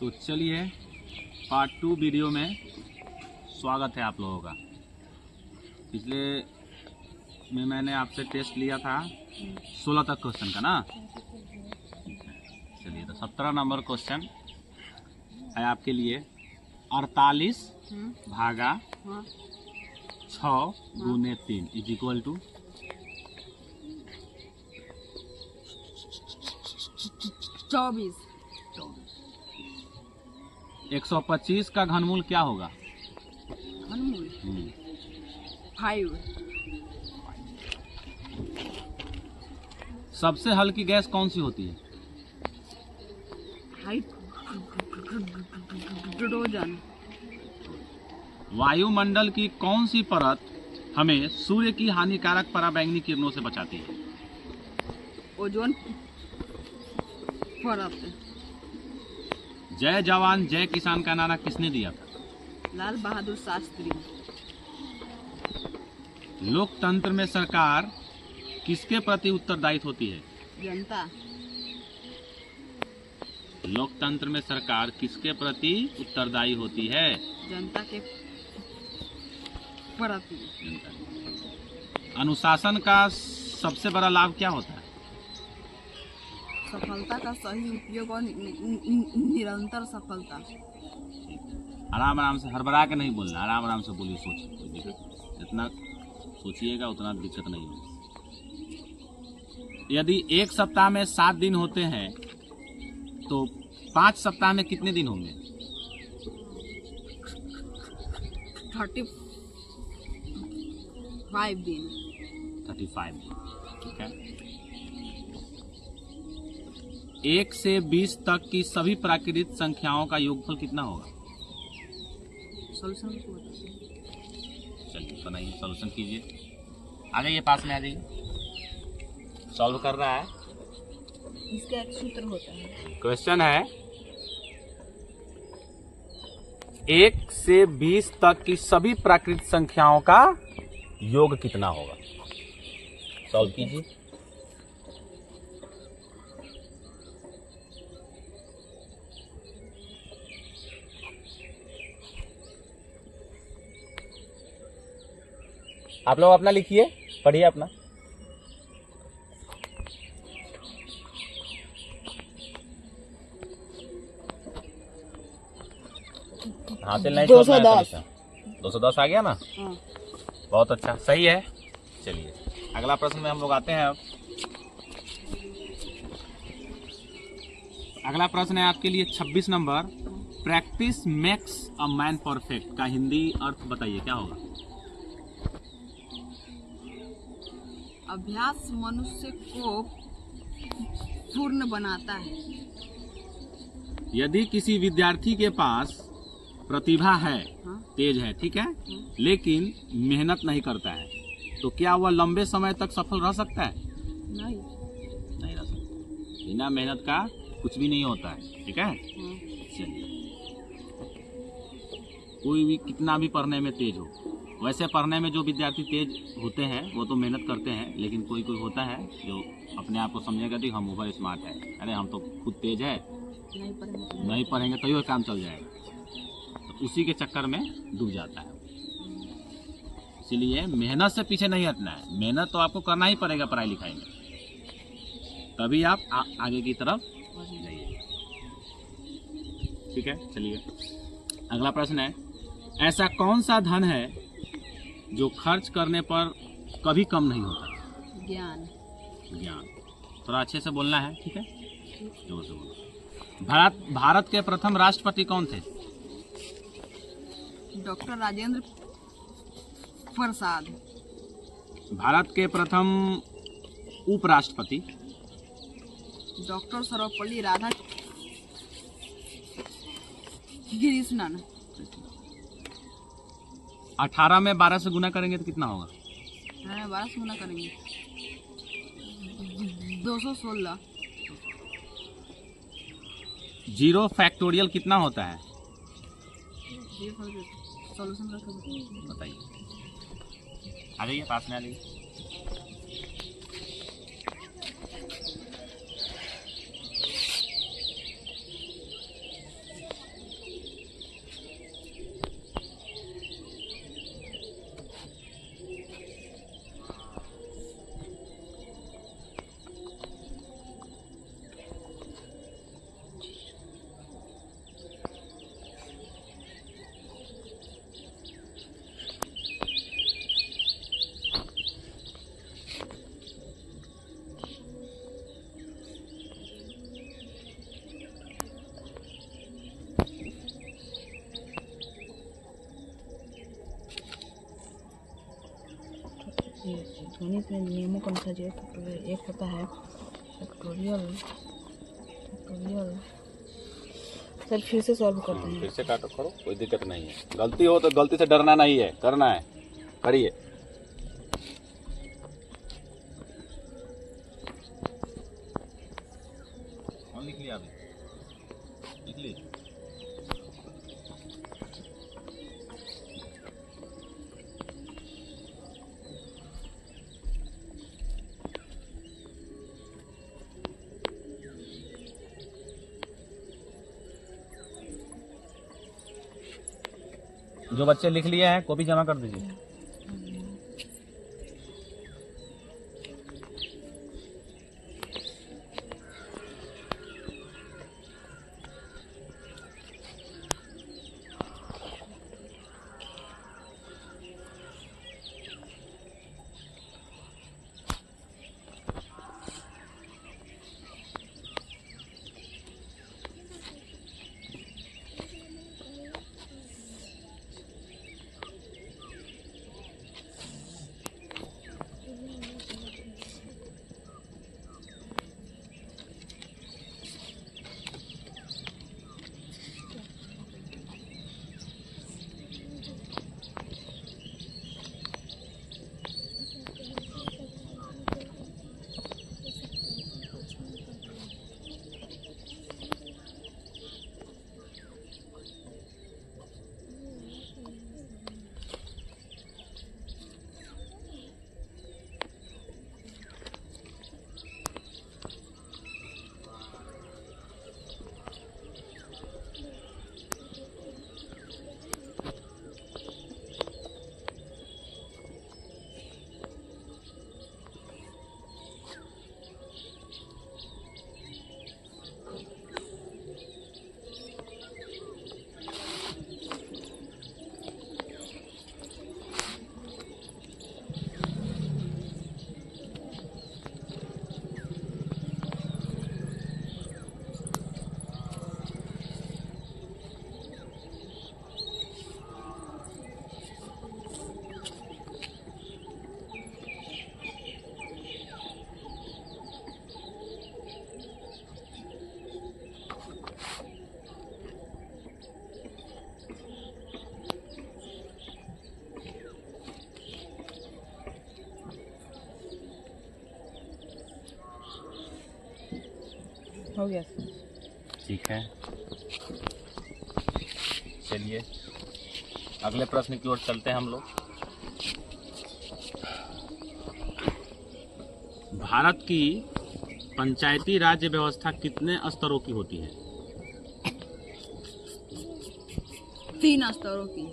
तो चलिए part 2 video में स्वागत है आप लोगों का। पिछले में मैंने आपसे टेस्ट लिया था 16 तक क्वेश्चन का ना। चलिए तो 17 नंबर क्वेश्चन है आपके लिए। 48 भागा 6 गुने 3 इज इक्वल टू 24। 125 का घनमूल क्या होगा? घनमूल 5। सबसे हल्की गैस कौन सी होती है? हाइड्रोजन। वायुमंडल की कौन सी परत हमें सूर्य की हानिकारक पराबैंगनी किरणों से बचाती है? ओजोन परत। जय जवान जय किसान का नारा किसने दिया था? लाल बहादुर शास्त्री। लोकतंत्र में सरकार किसके प्रति उत्तरदायित्व होती है? जनता। लोकतंत्र में सरकार किसके प्रति उत्तरदायी होती है? जनता के प्रति। जनता। अनुशासन का सबसे बड़ा लाभ क्या होता है? सफलता का सही उपयोग और निरंतर सफलता। आराम आराम से हड़बड़ा के नहीं बोलना, आराम आराम से बोलिए, सोचिए। जितना सोचिएगा उतना दिक्कत नहीं होगी। यदि एक सप्ताह में 7 दिन होते हैं तो 5 सप्ताह में कितने दिन होंगे? 35 दिन। 35 दिन, ठीक है। 1 से 20 तक की सभी प्राकृतिक संख्याओं का योगफल कितना होगा? सॉल्यूशन को चलिए बनाइए, सॉल्यूशन कीजिए। आ जाइए, पास में आ जाइए। सॉल्व कर रहा है। इसका एक सूत्र होता है। क्वेश्चन है 1 से 20 तक की सभी प्राकृतिक संख्याओं का योग कितना होगा? सॉल्व कीजिए। आप लोग अपना लिखिए, पढ़िए अपना। हासिल नहीं 210। 210 आ गया ना? हाँ। बहुत अच्छा, सही है। चलिए अगला प्रश्न में हम लोग आते हैं। अब अगला प्रश्न है आपके लिए 26 number. Practice makes a man perfect का हिंदी अर्थ बताइए, क्या होगा? अभ्यास मनुष्य को पूर्ण बनाता है। यदि किसी विद्यार्थी के पास प्रतिभा है, हाँ? तेज है, ठीक है, लेकिन मेहनत नहीं करता है, तो क्या वह लंबे समय तक सफल रह सकता है? नहीं। नहीं रह सकता। बिना मेहनत का कुछ भी नहीं होता है, ठीक है। हाँ। चलिए, कोई भी कितना भी पढ़ने में तेज हो, वैसे पढ़ने में जो विद्यार्थी तेज होते हैं वो तो मेहनत करते हैं, लेकिन कोई कोई होता है जो अपने आप को समझेगा कि हम ओवर स्मार्ट है, अरे हम तो खुद तेज है, नहीं पढ़ेंगे तो ये काम चल जाएगा, तो उसी के चक्कर में डूब जाता है। इसीलिए मेहनत से पीछे नहीं हटना है। मेहनत तो आपको करना ही पड़ेगा पढ़ाई लिखाई में, तभी आप आगे की तरफ जाइए, ठीक है। चलिए अगला प्रश्न है, ऐसा कौन सा धन है जो खर्च करने पर कभी कम नहीं होता? ज्ञान। ज्ञान। थोड़ा अच्छे से बोलना है, ठीक है, जोर से बोलो। भारत के प्रथम राष्ट्रपति कौन थे? डॉक्टर राजेंद्र प्रसाद। भारत के प्रथम उपराष्ट्रपति? डॉक्टर सर्वपल्ली राधा कृष्णन। 18 में 12 से गुना करेंगे तो कितना होगा? 12 से गुना करेंगे 216। 0 फैक्टोरियल कितना होता है? सॉल्यूशन बताइए। आ जाइए, पास में आ जाइए। गणित में नियमों के अनुसार जो एक होता है फैक्टोरियल। सर फिर से सॉल्व करते हैं। फिर से काटो, करो, कोई दिक्कत नहीं है। गलती हो तो गलती से डरना नहीं है, करना है, करिए। लिख लिया अभी, लिख ली। जो बच्चे लिख लिए हैं कॉपी जमा कर दीजिए। हो गया। ठीक है, चलिए अगले प्रश्न की ओर चलते हैं हम लोग। भारत की पंचायती राज्य व्यवस्था कितने स्तरों की होती है? 3 स्तरों की।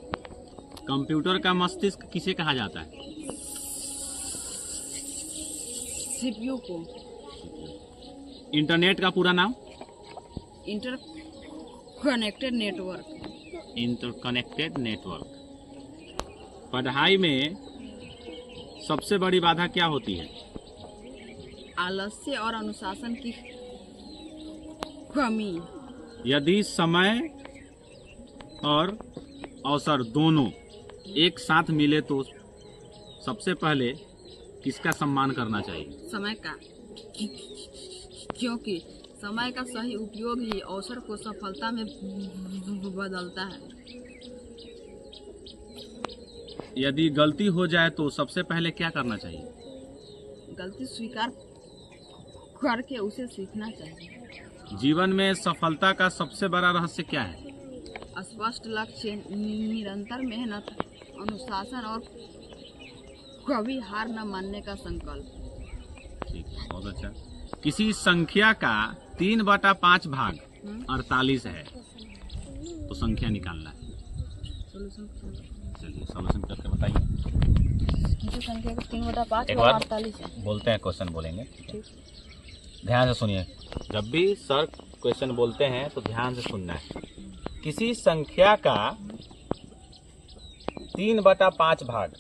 कंप्यूटर का मस्तिष्क किसे कहा जाता है? सीपीयू को। इंटरनेट का पूरा नाम? Inter connected network. Interconnected network. पढ़ाई में सबसे बड़ी बाधा क्या होती है? आलस्य और अनुशासन की कमी। यदि समय और अवसर दोनों एक साथ मिले तो सबसे पहले किसका सम्मान करना चाहिए? समय का, क्योंकि समय का सही उपयोग ही अवसर को सफलता में बदलता है। यदि गलती हो जाए तो सबसे पहले क्या करना चाहिए? गलती स्वीकार करके उसे सीखना चाहिए। जीवन में सफलता का सबसे बड़ा रहस्य क्या है? स्पष्ट लक्ष्य, निरंतर मेहनत, अनुशासन और कभी हार न मानने का संकल्प। ठीक है, बहुत अच्छा। किसी संख्या का 3/5 भाग 48 है, तो संख्या निकालना है। चलिए सॉल्यूशन करके बताइए। किसी संख्या का 3/5 एक बार 48 है। बोलते हैं, क्वेश्चन बोलेंगे। ध्यान से सुनिए, जब भी सर क्वेश्चन बोलते हैं तो ध्यान से सुनना है। किसी संख्या का 3/5 भाग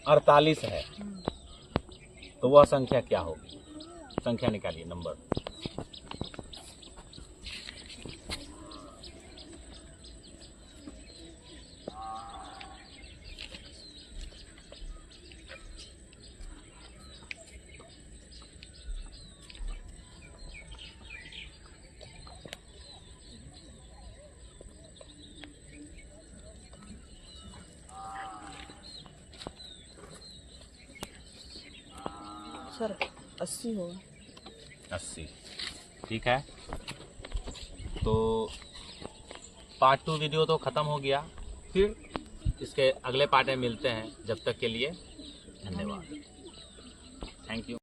48 है, तो वह संख्या क्या होगी? संख्या निकालिए, नंबर। सर 80 होगा। 80। ठीक है, तो पार्ट 2 वीडियो तो ख़त्म हो गया, फिर इसके अगले पार्ट में मिलते हैं। जब तक के लिए धन्यवाद, थैंक यू।